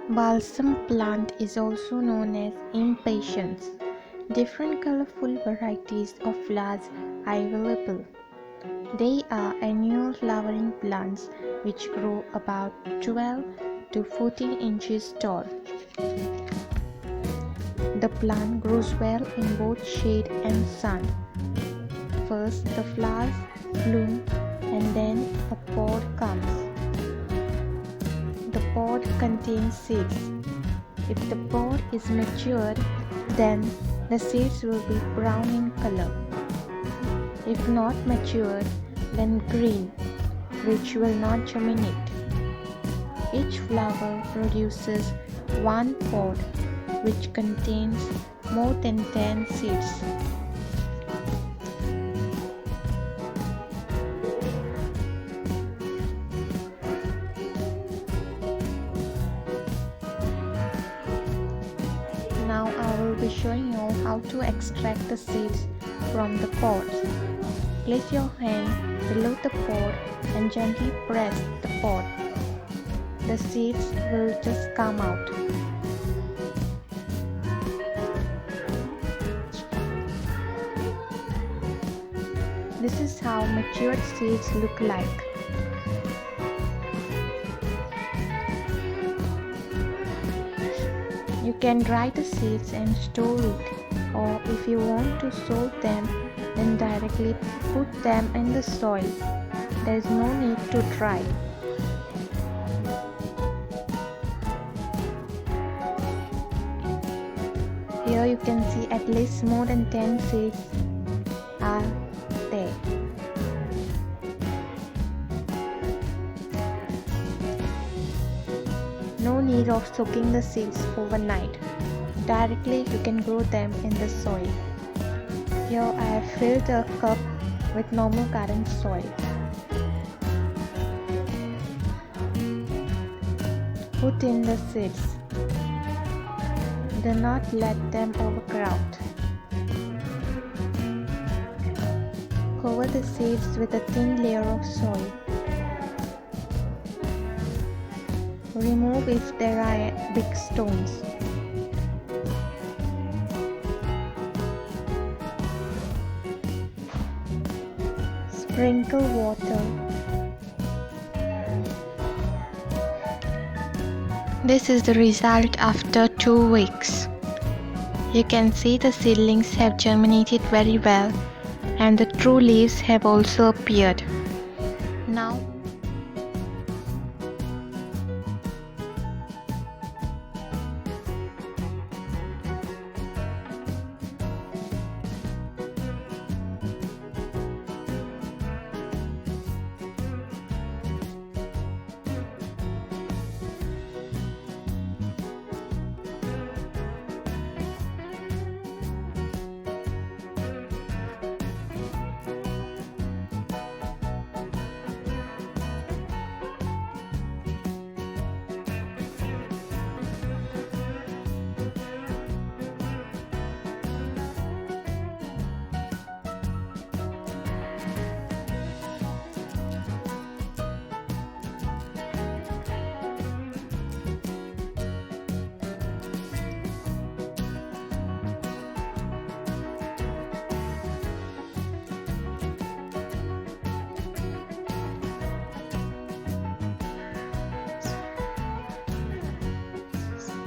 Balsam plant is also known as impatiens. Different colorful varieties of flowers are available. They are annual flowering plants which grow about 12 to 14 inches tall. The plant grows well in both shade and sun. First, the flowers bloom and then a pod comes. The pod contains seeds. If the pod is matured, then the seeds will be brown in color. If not matured, then green, which will not germinate. Each flower produces one pod, which contains more than 10 seeds. Now I will be showing you how to extract the seeds from the pods. Place your hand below the pod and gently press the pod. The seeds will just come out. This is how matured seeds look like. You can dry the seeds and store it, or if you want to sow them, then directly put them in the soil. There is no need to dry. Here you can see at least more than 10 seeds are there. No need of soaking the seeds overnight. Directly you can grow them in the soil. Here I have filled a cup with normal garden soil. Put in the seeds. Do not let them overcrowd. Cover the seeds with a thin layer of soil. Remove if there are big stones. Sprinkle water. This is the result after 2 weeks. You can see the seedlings have germinated very well and the true leaves have also appeared.